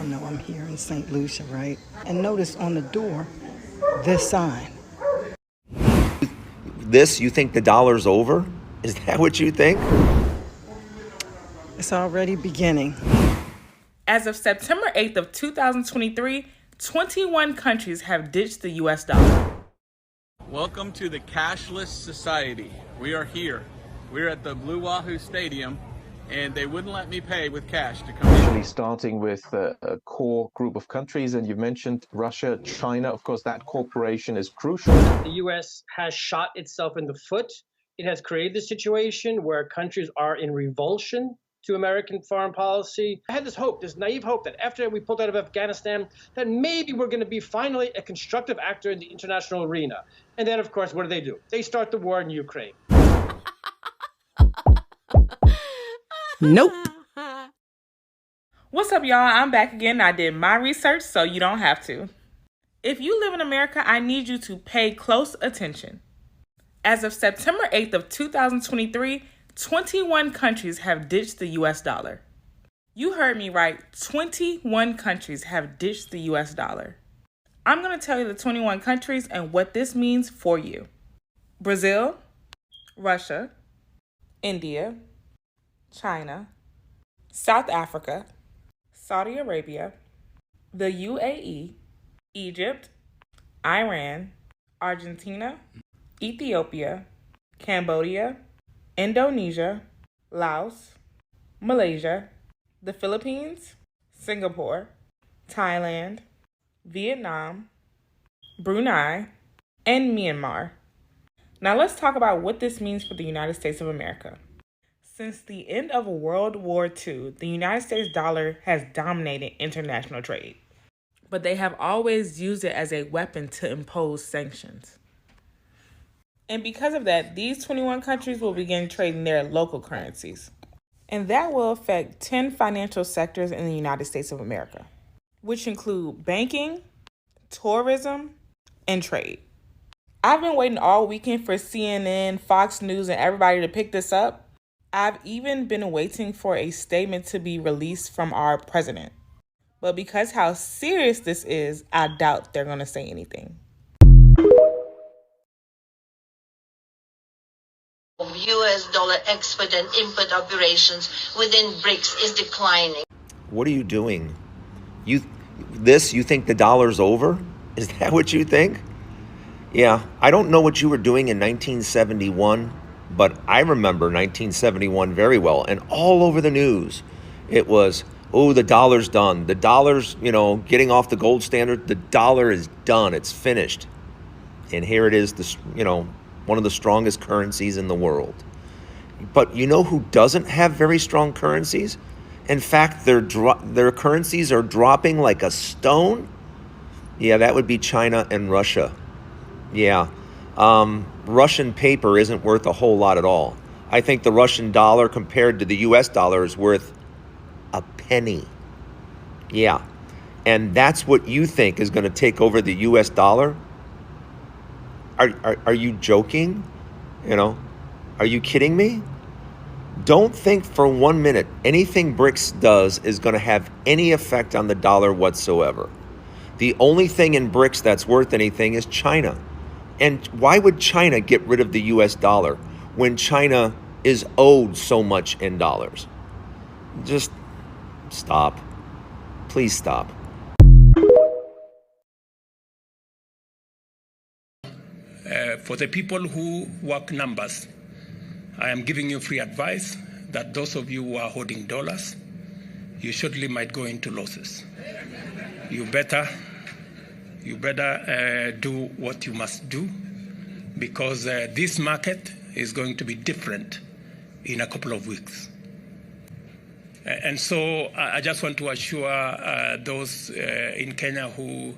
know I'm here in St. Lucia, right? And notice on the door, this sign. You think the dollar's over? Is that what you think? It's already beginning. As of September 8th of 2023, 21 countries have ditched the US dollar. Welcome to the Cashless Society. We are here. We're at the Blue Wahoo Stadium, and they wouldn't let me pay with cash to come in. Initially starting with a core group of countries, and you mentioned Russia, China. Of course, that cooperation is crucial. The U.S. has shot itself in the foot. It has created a situation where countries are in revulsion to American foreign policy. I had this hope, this naive hope, that after we pulled out of Afghanistan, that maybe we're going to be finally a constructive actor in the international arena. And then, of course, what do? They start the war in Ukraine. Nope. What's up, y'all? I'm back again. I did my research, so you don't have to. If you live in America, I need you to pay close attention. As of September 8th of 2023, 21 countries have ditched the US dollar. You heard me right, 21 countries have ditched the US dollar. I'm going to tell you the 21 countries and what this means for you. Brazil, Russia, India, China, South Africa, Saudi Arabia, the UAE, Egypt, Iran, Argentina, Ethiopia, Cambodia, Indonesia, Laos, Malaysia, the Philippines, Singapore, Thailand, Vietnam, Brunei, and Myanmar. Now let's talk about what this means for the United States of America. Since the end of World War II, the United States dollar has dominated international trade, but they have always used it as a weapon to impose sanctions. And because of that, these 21 countries will begin trading their local currencies. And that will affect 10 financial sectors in the United States of America, which include banking, tourism, and trade. I've been waiting all weekend for CNN, Fox News, and everybody to pick this up. I've even been waiting for a statement to be released from our president. But because how serious this is, I doubt they're going to say anything. U.S. dollar export and import operations within BRICS is declining. What are you doing? You think the dollar's over? Is that what you think? Yeah, I don't know what you were doing in 1971, but I remember 1971 very well, and all over the news, it was, oh, the dollar's done. The dollar's, getting off the gold standard. The dollar is done. It's finished. And here it is, one of the strongest currencies in the world. But you know who doesn't have very strong currencies? In fact, their currencies are dropping like a stone. Yeah, that would be China and Russia. Yeah, Russian paper isn't worth a whole lot at all. I think the Russian dollar compared to the US dollar is worth a penny. Yeah, and that's what you think is going to take over the US dollar? Are you joking? Are you kidding me? Don't think for 1 minute anything BRICS does is going to have any effect on the dollar whatsoever. The only thing in BRICS that's worth anything is China. And why would China get rid of the US dollar when China is owed so much in dollars? Just stop. Please stop. For the people who work numbers, I am giving you free advice that those of you who are holding dollars, you surely might go into losses. You better do what you must do, because this market is going to be different in a couple of weeks. And so I just want to assure those in Kenya who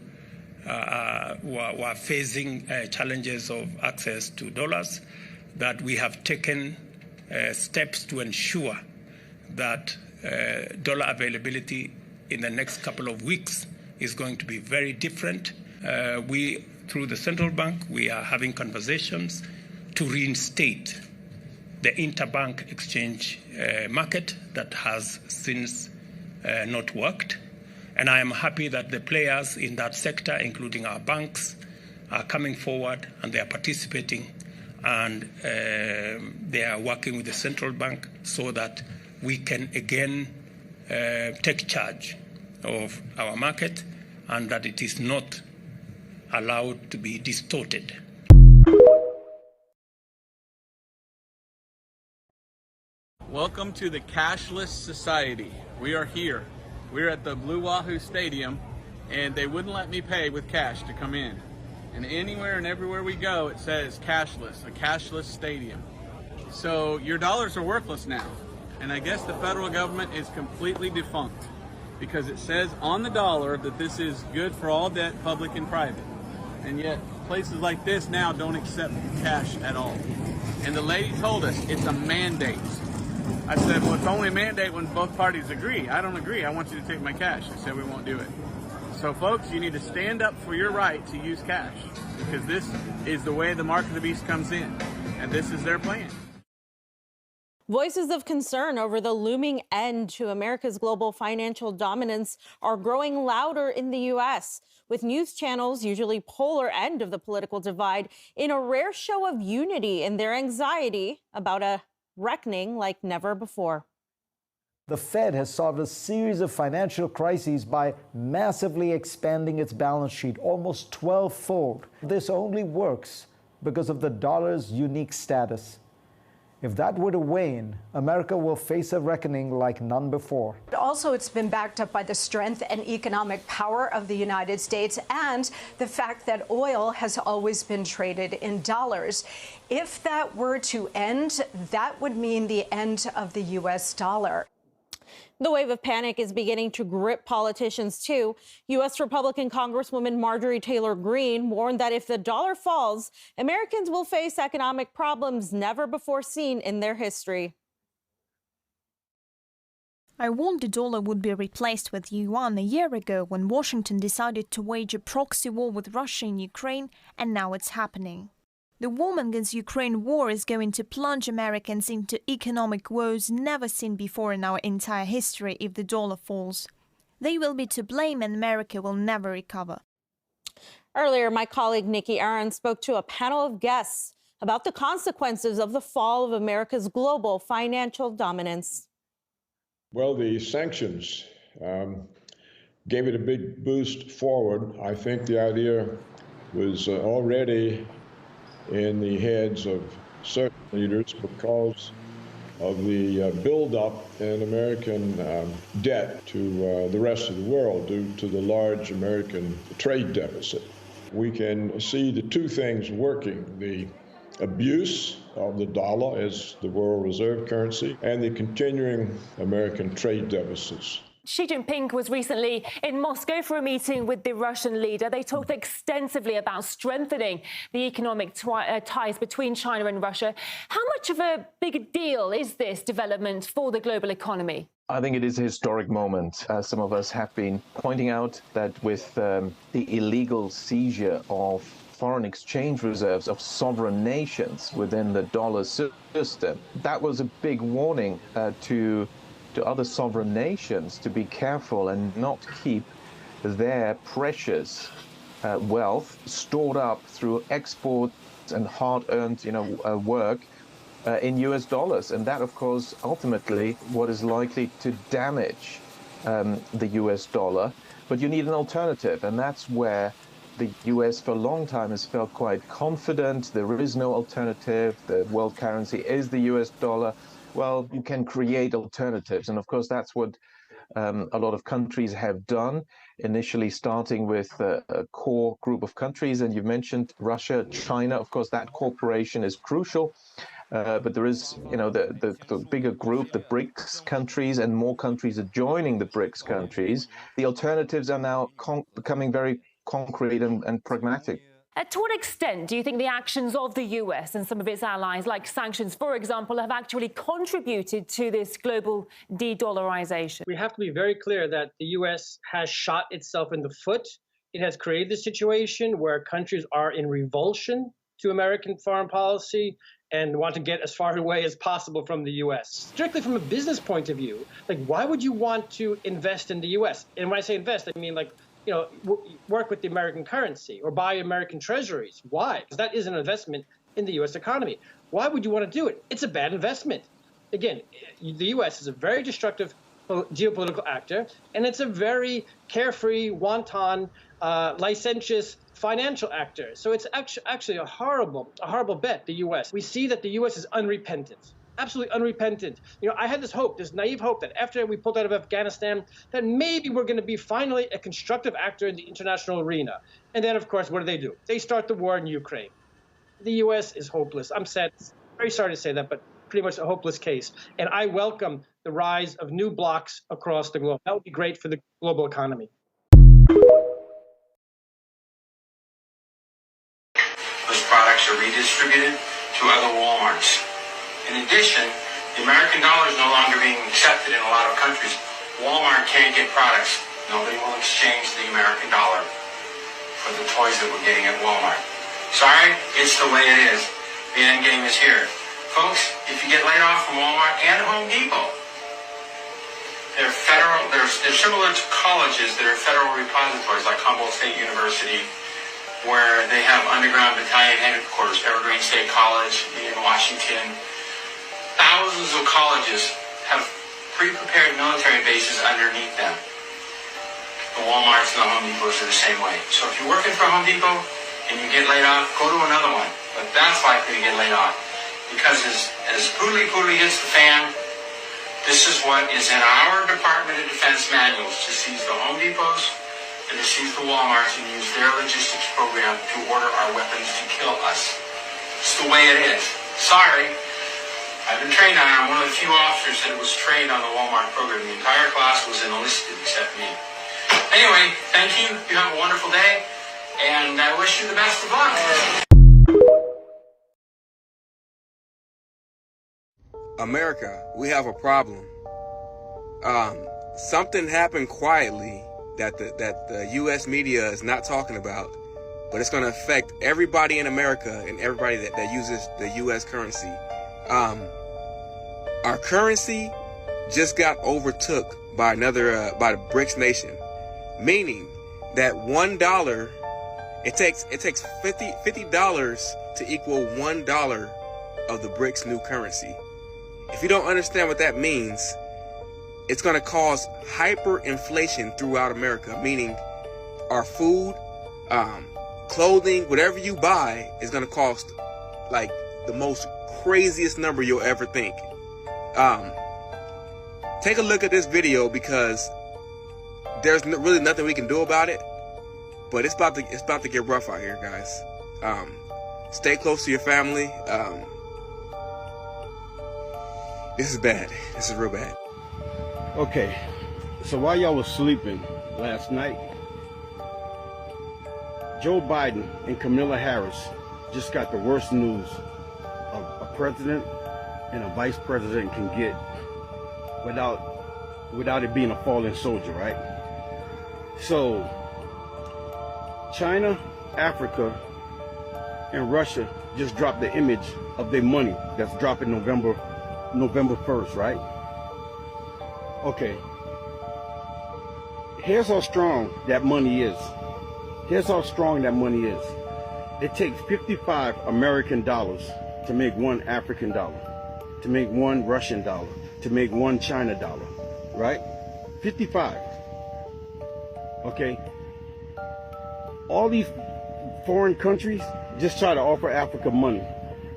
are facing challenges of access to dollars that we have taken steps to ensure that dollar availability in the next couple of weeks is going to be very different. We, through the central bank, we are having conversations to reinstate the interbank exchange market that has since not worked. And I am happy that the players in that sector, including our banks, are coming forward and they are participating, and they are working with the central bank so that we can again take charge of our market and that it is not allowed to be distorted. Welcome to the Cashless Society. We are here. We're at the Blue Wahoo Stadium, and they wouldn't let me pay with cash to come in. And anywhere and everywhere we go, it says cashless, a cashless stadium. So your dollars are worthless now. And I guess the federal government is completely defunct because it says on the dollar that this is good for all debt, public and private. And yet places like this now don't accept cash at all. And the lady told us it's a mandate. I said, well, it's only a mandate when both parties agree. I don't agree. I want you to take my cash. They said we won't do it. So folks, you need to stand up for your right to use cash because this is the way the mark of the beast comes in. And this is their plan. Voices of concern over the looming end to America's global financial dominance are growing louder in the U.S., with news channels, usually polar end of the political divide, in a rare show of unity in their anxiety about a reckoning like never before. The Fed has solved a series of financial crises by massively expanding its balance sheet, almost 12-fold. This only works because of the dollar's unique status. If that were to wane, America will face a reckoning like none before. Also, it's been backed up by the strength and economic power of the United States and the fact that oil has always been traded in dollars. If that were to end, that would mean the end of the U.S. dollar. The wave of panic is beginning to grip politicians, too. U.S. Republican Congresswoman Marjorie Taylor Greene warned that if the dollar falls, Americans will face economic problems never before seen in their history. I warned the dollar would be replaced with yuan a year ago when Washington decided to wage a proxy war with Russia in Ukraine, and now it's happening. The war against Ukraine war is going to plunge Americans into economic woes never seen before in our entire history if the dollar falls. They will be to blame and America will never recover. Earlier, my colleague Nikki Aaron spoke to a panel of guests about the consequences of the fall of America's global financial dominance. Well, the sanctions gave it a big boost forward. I think the idea was already in the heads of certain leaders because of the buildup in American debt to the rest of the world due to the large American trade deficit. We can see the two things working, the abuse of the dollar as the world reserve currency and the continuing American trade deficits. Xi Jinping was recently in Moscow for a meeting with the Russian leader. They talked extensively about strengthening the economic ties between China and Russia. How much of a big deal is this development for the global economy? I think it is a historic moment. Some of us have been pointing out that with the illegal seizure of foreign exchange reserves of sovereign nations within the dollar system, that was a big warning to other sovereign nations to be careful and not keep their precious wealth stored up through exports and hard-earned, work in US dollars. And that, of course, ultimately what is likely to damage the US dollar. But you need an alternative, and that's where the US for a long time has felt quite confident. There is no alternative. The world currency is the US dollar. Well, you can create alternatives. And of course, that's what a lot of countries have done, initially starting with a core group of countries. And you've mentioned Russia, China. Of course, that cooperation is crucial. But there is, the bigger group, the B.R.I.C.S countries, and more countries are joining the B.R.I.C.S countries. The alternatives are now becoming very concrete and pragmatic. To what extent do you think the actions of the US and some of its allies, like sanctions, for example, have actually contributed to this global de-dollarization? We have to be very clear that the US has shot itself in the foot. It has created a situation where countries are in revulsion to American foreign policy. and want to get as far away as possible from the U.S. Strictly from a business point of view, like, why would you want to invest in the U.S.? And when I say invest, I mean, like, you know, work with the American currency or buy American treasuries. Why? Because that is an investment in the U.S. economy. Why would you want to do it? It's a bad investment. Again, the U.S. is a very destructive geopolitical actor, and it's a very carefree, wanton, licentious financial actor. So it's actually a horrible bet, the U.S. We see that the U.S. is unrepentant. Absolutely unrepentant. You know, I had this hope, this naive hope that after we pulled out of Afghanistan, that maybe we're going to be finally a constructive actor in the international arena. And then, of course, what do? They start the war in Ukraine. The U.S. is hopeless. I'm sad, very sorry to say that, but pretty much a hopeless case. And I welcome the rise of new blocs across the globe. That would be great for the global economy. Those products are redistributed to other Walmarts. In addition, the American dollar is no longer being accepted in a lot of countries. Walmart can't get products. Nobody will exchange the American dollar for the toys that we're getting at Walmart. Sorry, it's the way it is. The end game is here. Folks, if you get laid off from Walmart and Home Depot, they're similar to colleges that are federal repositories like Humboldt State University, where they have underground battalion headquarters, Evergreen State College in Washington. Thousands of colleges have pre-prepared military bases underneath them. The Walmarts and the Home Depots are the same way. So if you're working for Home Depot and you get laid off, go to another one. But that's likely to get laid off. Because as poodly hits the fan, this is what is in our Department of Defense manuals, to seize the Home Depots and to seize the Walmarts and use their logistics program to order our weapons to kill us. It's the way it is. Sorry. I've been trained on it. I'm one of the few officers that was trained on the Walmart program. The entire class was enlisted except me. Anyway, thank you. You have a wonderful day, and I wish you the best of luck. America, we have a problem. Something happened quietly that the U.S. media is not talking about, but it's going to affect everybody in America and everybody that uses the U.S. currency. Our currency just got overtook by by the B.R.I.C.S nation, meaning that $1, it takes $50 to equal $1 of the B.R.I.C.S new currency. If you don't understand what that means, it's going to cause hyperinflation throughout America, meaning our food, clothing, whatever you buy is going to cost like the most craziest number you'll ever think. Take a look at this video because there's really nothing we can do about it, but it's about to get rough out here, guys. Stay close to your family. This is bad. This is real bad. Okay, so while y'all was sleeping last night, Joe Biden and Kamala Harris just got the worst news a president and a vice president can get without it being a fallen soldier, right? So China, Africa, and Russia just dropped the image of their money that's dropping November 1st, right? Okay. Here's how strong that money is. Here's how strong that money is. It takes 55 American dollars to make one African dollar, to make one Russian dollar, to make one China dollar, right? 55. Okay. All these foreign countries just try to offer Africa money.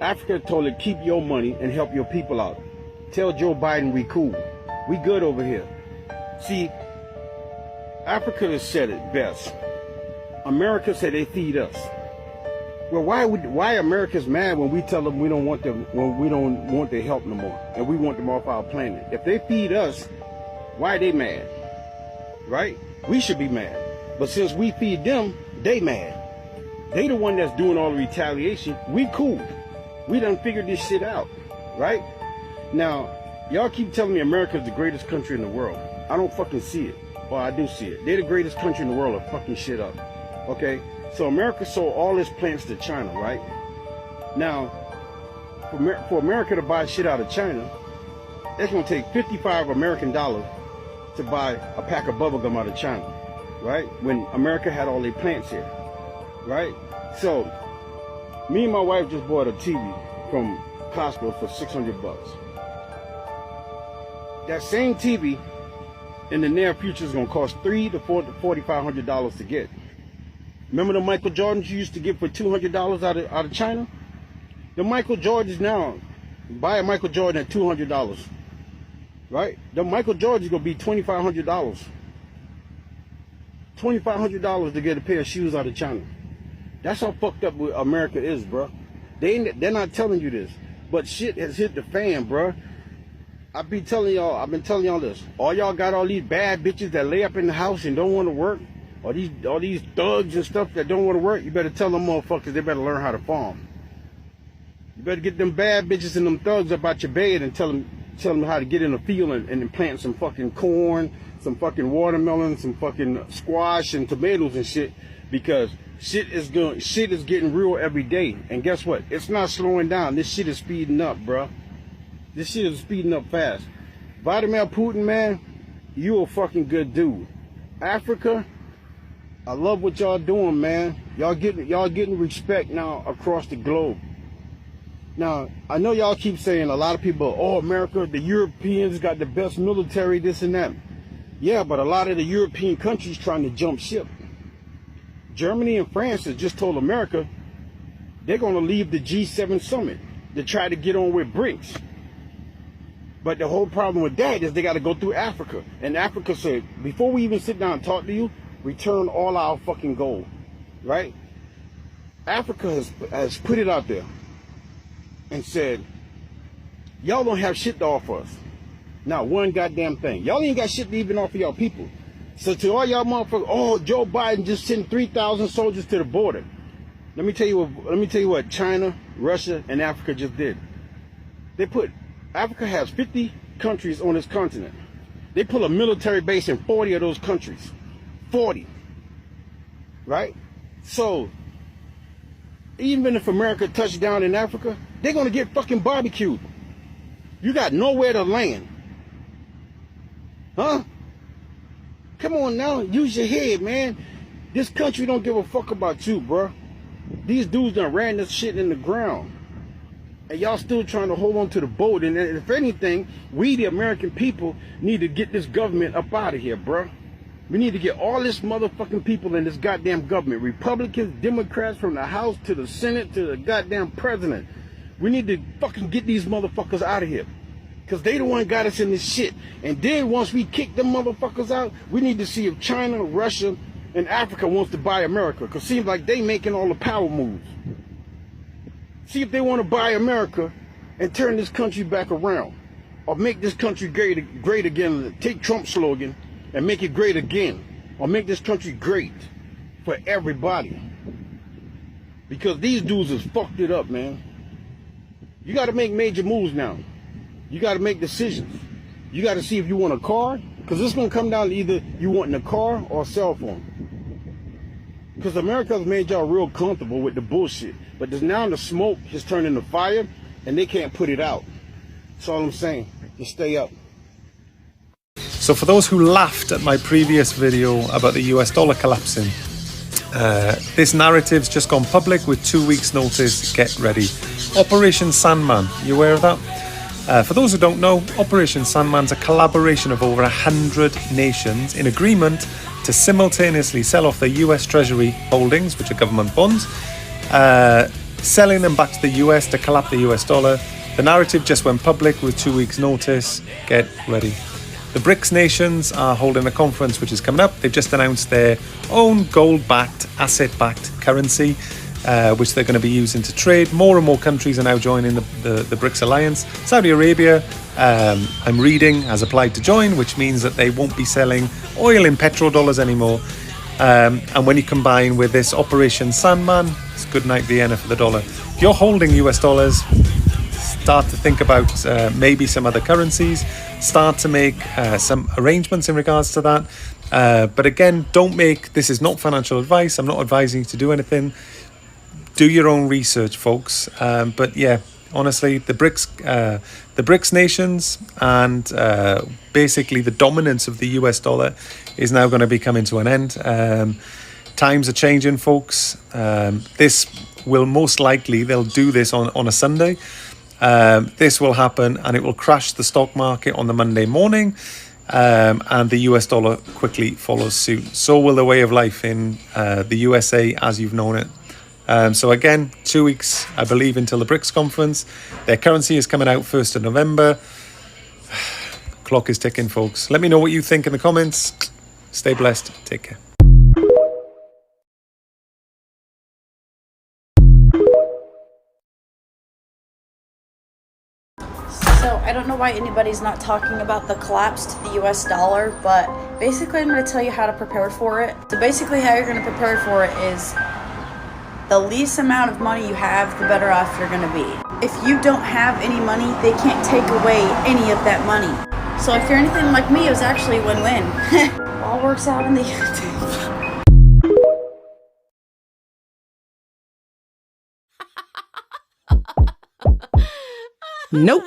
Africa told it, keep your money and help your people out. Tell Joe Biden we cool. We good over here. See, Africa has said it best. America said they feed us. Well, why America's mad when we tell them we don't want them, when we don't want their help no more, and we want them off our planet? If they feed us, why are they mad? Right? We should be mad. But since we feed them, they mad. They the one that's doing all the retaliation. We cool. We done figured this shit out, right? Now, y'all keep telling me America's the greatest country in the world. I don't fucking see it. Well, I do see it. They're the greatest country in the world to fucking shit up. Okay? So America sold all its plants to China, right? Now, For America to buy shit out of China, it's gonna take $55 American dollars to buy a pack of bubblegum out of China, right? When America had all their plants here, right? So, me and my wife just bought a TV from Costco for $600. That same TV in the near future is gonna cost $300 to $4,500 to get. Remember the Michael Jordans you used to get for $200 out of China? The Michael Jordans now, buy a Michael Jordan at $200, right? The Michael Jordans is gonna be $2,500. $2,500 to get a pair of shoes out of China. That's how fucked up America is, bro. They're not telling you this, but shit has hit the fan, bro. I've been telling y'all this. All y'all got all these bad bitches that lay up in the house and don't want to work. All these thugs and stuff that don't want to work. You better tell them motherfuckers they better learn how to farm. You better get them bad bitches and them thugs up out your bed and tell them how to get in the field and plant some fucking corn, some fucking watermelon, some fucking squash and tomatoes and shit, because shit is getting real every day. And guess what? It's not slowing down. This shit is speeding up, bro. This shit is speeding up fast. Vladimir Putin, man, you a fucking good dude. Africa, I love what y'all doing, man. Y'all getting respect now across the globe. Now, I know y'all keep saying, a lot of people, oh, America, the Europeans got the best military, this and that. Yeah, but a lot of the European countries trying to jump ship. Germany and France has just told America they're going to leave the G7 summit to try to get on with B.R.I.C.S. But the whole problem with that is they got to go through Africa. And Africa said, before we even sit down and talk to you, return all our fucking gold, right? Africa has put it out there and said, y'all don't have shit to offer us. Not one goddamn thing. Y'all ain't got shit to even offer y'all people. So to all y'all motherfuckers, oh, Joe Biden just sent 3,000 soldiers to the border. Let me tell you what China, Russia, and Africa just did. Africa has 50 countries on this continent. They put a military base in 40 of those countries. 40. Right? So, even if America touched down in Africa, they're going to get fucking barbecued. You got nowhere to land. Huh? Come on now, use your head, man. This country don't give a fuck about you, bro. These dudes done ran this shit in the ground. And y'all still trying to hold on to the boat. And if anything, we, the American people, need to get this government up out of here, bro. We need to get all this motherfucking people in this goddamn government. Republicans, Democrats, from the House to the Senate to the goddamn president. We need to fucking get these motherfuckers out of here. Because they the one got us in this shit. And then once we kick them motherfuckers out, we need to see if China, Russia, and Africa wants to buy America. Because it seems like they making all the power moves. See if they want to buy America and turn this country back around. Or make this country great again. Take Trump's slogan and make it great again. Or make this country great for everybody. Because these dudes has fucked it up, man. You got to make major moves now. You got to make decisions. You got to see if you want a car. Because it's going to come down to either you wanting a car or a cell phone. Because America's made y'all real comfortable with the bullshit. But now the smoke has turned into fire, and they can't put it out. That's all I'm saying. Just stay up. So for those who laughed at my previous video about the US dollar collapsing, this narrative's just gone public with 2 weeks notice. Get ready. Operation Sandman, you aware of that? For those who don't know, Operation Sandman's a collaboration of over 100 nations in agreement to simultaneously sell off their US Treasury holdings, which are government bonds, selling them back to the US to collapse the US dollar. The narrative just went public with 2 weeks notice. Get ready. The B.R.I.C.S nations are holding a conference which is coming up. They've just announced their own gold-backed, asset-backed currency, which they're going to be using to trade. More and more countries are now joining the B.R.I.C.S alliance. Saudi Arabia, I'm reading, has applied to join, which means that they won't be selling oil in petrodollars anymore. And when you combine with this Operation Sandman, it's good night Vienna for the dollar. If you're holding US dollars, start to think about maybe some other currencies. Start to make some arrangements in regards to that. But again, this is not financial advice. I'm not advising you to do anything. Do your own research, folks. But yeah, honestly. The BRICS nations and basically the dominance of the US dollar is now going to be coming to an end. Times are changing, folks. This will most likely, they'll do this on a Sunday. This will happen and it will crash the stock market on the Monday morning. And the US dollar quickly follows suit. So will the way of life in the USA as you've known it. So again, 2 weeks, I believe, until the BRICS conference. Their currency is coming out 1st of November. Clock is ticking, folks. Let me know what you think in the comments. Stay blessed. Take care. So I don't know why anybody's not talking about the collapse to the US dollar, but basically I'm going to tell you how to prepare for it. So basically how you're going to prepare for it is the least amount of money you have, the better off you're going to be. If you don't have any money, they can't take away any of that money. So if you're anything like me, it was actually a win-win. All works out in the end. Nope.